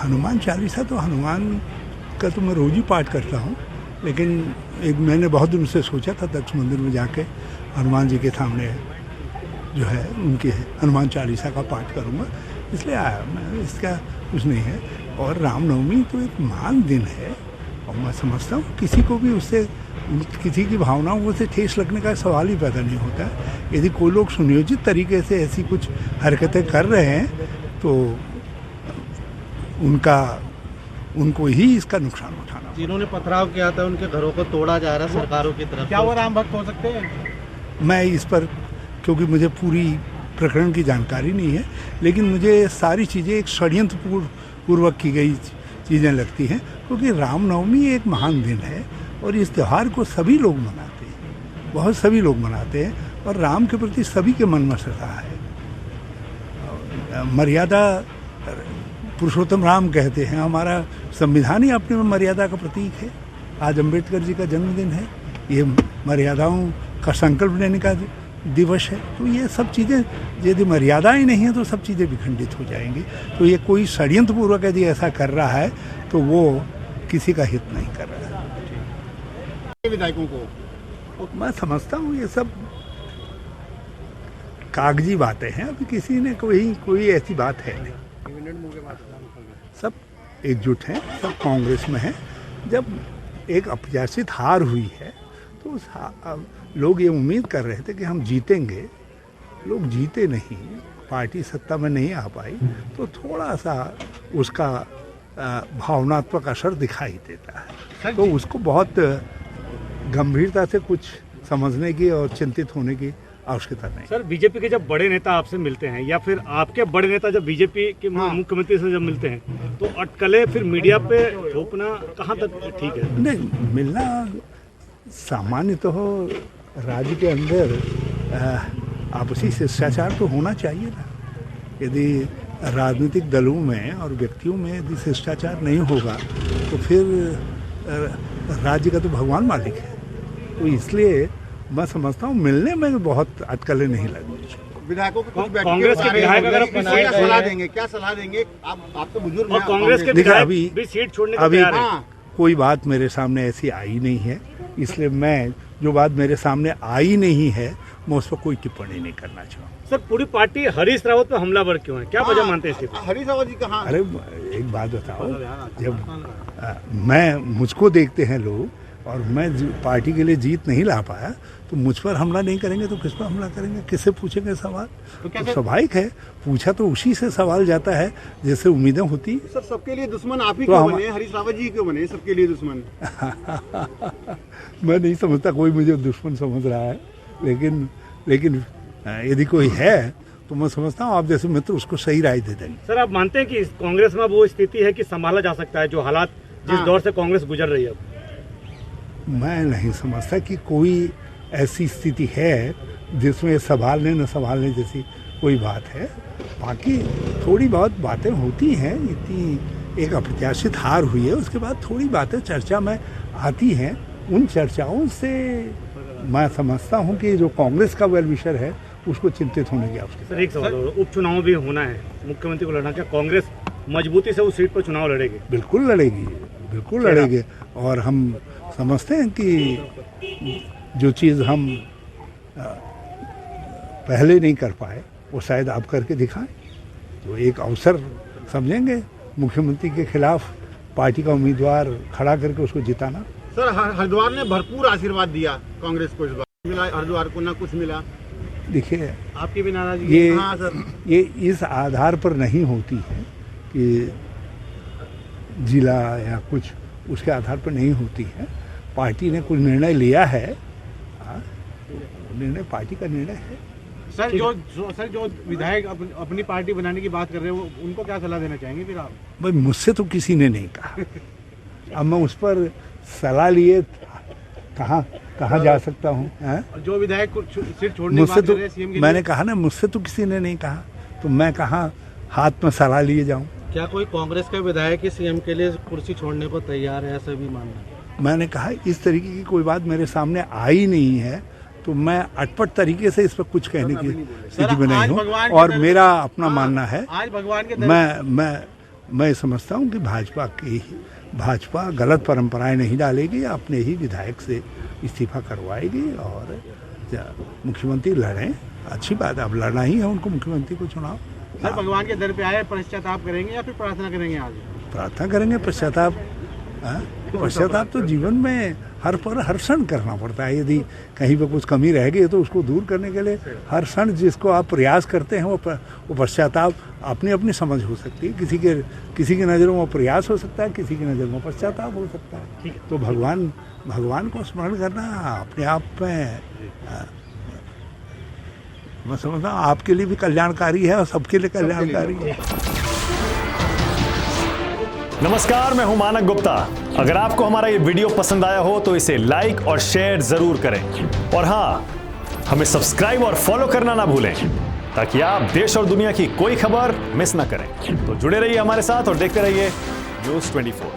हनुमान चालीसा तो हनुमान का तो मैं रोज ही पाठ करता हूँ, लेकिन एक मैंने बहुत दिन से सोचा था दक्ष मंदिर में जाके हनुमान जी के सामने जो है उनके हनुमान चालीसा का पाठ करूँगा, इसलिए आया मैं। इसका कुछ नहीं है। और रामनवमी तो एक महान दिन है और मैं समझता हूँ किसी को भी उससे किसी की भावनाओं से ठेस लगने का सवाल ही पैदा नहीं होता है। यदि कोई लोग सुनियोजित तरीके से ऐसी कुछ हरकतें कर रहे हैं तो उनको ही इसका नुकसान उठाना। जिन्होंने पथराव किया था उनके घरों को तोड़ा जा रहा है सरकारों की तरफ, क्या वो राम भक्त हो सकते हैं? मैं इस पर, क्योंकि मुझे पूरी प्रकरण की जानकारी नहीं है, लेकिन मुझे सारी चीज़ें एक षड्यंत्र पूर्वक की गई चीज़ें लगती हैं, क्योंकि रामनवमी एक महान दिन है और इस त्यौहार को सभी लोग मनाते हैं, बहुत सभी लोग मनाते हैं और राम के प्रति सभी के मन में श्रद्धा है। मर्यादा पुरुषोत्तम राम कहते हैं, हमारा संविधान ही अपने में मर्यादा का प्रतीक है। आज अम्बेडकर जी का जन्मदिन है, ये मर्यादाओं का संकल्प लेने का दिवस है। तो ये सब चीज़ें यदि मर्यादाएं नहीं है तो सब चीज़ें विखंडित हो जाएंगी। तो ये कोई षड्यंत्र पूर्वक यदि ऐसा कर रहा है तो वो किसी का हित नहीं कर रहा है। विधायकों को मैं समझता हूँ ये सब कागजी बातें हैं, अभी किसी ने कोई ऐसी बात है नहीं। सब एकजुट हैं, सब कांग्रेस में हैं। जब एक अप्रत्याशित हार हुई है तो लोग ये उम्मीद कर रहे थे कि हम जीतेंगे, लोग जीते नहीं, पार्टी सत्ता में नहीं आ पाई, तो थोड़ा सा उसका भावनात्मक असर दिखाई देता है। तो उसको बहुत गंभीरता से कुछ समझने की और चिंतित होने की आवश्यकता नहीं। सर, बीजेपी के जब बड़े नेता आपसे मिलते हैं या फिर आपके बड़े नेता जब बीजेपी के मुख्यमंत्री से जब मिलते हैं तो अटकलें फिर मीडिया पे थोपना कहाँ तक ठीक है? नहीं, मिलना सामान्य तो हो, राज्य के अंदर आपसी शिष्टाचार तो होना चाहिए ना। यदि राजनीतिक दलों में और व्यक्तियों में यदि शिष्टाचार नहीं होगा तो फिर राज्य का तो भगवान मालिक है। तो इसलिए मैं समझता हूँ मिलने में बहुत अटकलें नहीं लगी। विधायकों को कांग्रेस के विधायक अगर क्या सलाह देंगे? आप तो बुजुर्ग हैं, कांग्रेस के विधायक भी सीट छोड़ने को तैयार हैं। कोई बात मेरे सामने ऐसी आई नहीं है, इसलिए मैं जो बात मेरे सामने आई नहीं है मैं उस पर कोई टिप्पणी नहीं करना चाहूँगा। सर, पूरी पार्टी हरीश रावत पे हमलावर क्यों है, क्या वजह मानते हैं इसके? हरीश रावत जी कहाँ? अरे एक बात बताओ, जब मुझको देखते हैं लोग और मैं पार्टी के लिए जीत नहीं ला पाया तो मुझ पर हमला नहीं करेंगे तो किस पर हमला करेंगे? किससे पूछेंगे सवाल? तो स्वाभाविक है, पूछा तो उसी से सवाल जाता है जैसे उम्मीदें होती। सर, सबके लिए दुश्मन आप ही क्यों बने? हरीश रावत जी क्यों बने सबके लिए दुश्मन? मैं नहीं समझता कोई मुझे दुश्मन समझ रहा है, लेकिन यदि कोई है तो मैं समझता हूँ आप जैसे मित्र उसको सही राय दे देंगे। सर, आप मानते हैं कि कांग्रेस में वो स्थिति है कि संभाला जा सकता है जो हालात जिस दौर से कांग्रेस गुजर रही है? मैं नहीं समझता कि कोई ऐसी स्थिति है जिसमें संभालने न संभालने जैसी कोई बात है। बाकी थोड़ी बहुत बातें होती हैं, इतनी एक अप्रत्याशित हार हुई है, उसके बाद थोड़ी बातें चर्चा में आती हैं। उन चर्चाओं से मैं समझता हूं कि जो कांग्रेस का वेल विशर है उसको चिंतित होने की आवश्यकता। सर, एक सवाल, उपचुनाव भी होना है, मुख्यमंत्री को लड़ना, क्या कांग्रेस मजबूती से उस सीट पर चुनाव लड़ेगी? बिल्कुल लड़ेगी, बिल्कुल लड़ेगी। और हम समझते हैं कि जो चीज़ हम पहले नहीं कर पाए वो शायद आप करके दिखाएं, तो एक अवसर समझेंगे मुख्यमंत्री के खिलाफ पार्टी का उम्मीदवार खड़ा करके उसको जिताना। सर, हरिद्वार ने भरपूर आशीर्वाद दिया कांग्रेस को, इस बार मिला हरिद्वार को ना कुछ मिला। देखिए, आपकी भी नाराजगी? हाँ सर, ये इस आधार पर नहीं होती है कि जिला या कुछ उसके आधार पर नहीं होती है। पार्टी ने कुछ निर्णय लिया है, निर्णय पार्टी का निर्णय है। सर, जो विधायक अपनी पार्टी बनाने की बात कर रहे हैं उनको क्या सलाह देना चाहेंगे फिर आप? भाई, मुझसे तो किसी ने नहीं कहा। अब मैं उस पर सलाह लिए कहाँ जा सकता हूँ? जो विधायक सीट छोड़ने मुझसे तो मैंने कहा ना, मुझसे तो किसी ने नहीं कहा, तो मैं कहाँ हाथ में सलाह लिए जाऊँ? क्या कोई कांग्रेस का विधायक ही सीएम के लिए कुर्सी छोड़ने को तैयार है, ऐसा भी मानना? मैंने कहा इस तरीके की कोई बात मेरे सामने आई नहीं है, तो मैं अटपट तरीके से इस पर कुछ कहने की स्थिति में नहीं हूँ। और मेरा अपना मानना है, आज भगवान के मैं समझता हूँ कि भाजपा गलत परंपराएं नहीं डालेगी, अपने ही विधायक से इस्तीफा करवाएगी और मुख्यमंत्री लड़ें। अच्छी बात है, अब लड़ना ही है उनको मुख्यमंत्री को चुनाव। सर भगवान के दर पे आए, पश्चाताप करेंगे या फिर प्रार्थना करेंगे? आज प्रार्थना करेंगे। पश्चाताप तो जीवन में हर क्षण करना पड़ता है। यदि कहीं पे कुछ कमी रह गई तो उसको दूर करने के लिए हर क्षण जिसको आप प्रयास करते हैं वो पश्चाताप अपनी अपनी समझ हो सकती है। किसी की नज़रों में प्रयास हो सकता है, किसी की नज़र में पश्चाताप हो सकता है। तो भगवान को स्मरण करना अपने आप में मैं समझता हूँ आपके लिए भी कल्याणकारी है और सबके लिए कल्याणकारी है। नमस्कार, मैं हूं मानक गुप्ता। अगर आपको हमारा ये वीडियो पसंद आया हो तो इसे लाइक और शेयर जरूर करें और हाँ, हमें सब्सक्राइब और फॉलो करना ना भूलें ताकि आप देश और दुनिया की कोई खबर मिस ना करें। तो जुड़े रहिए हमारे साथ और देखते रहिए News 24।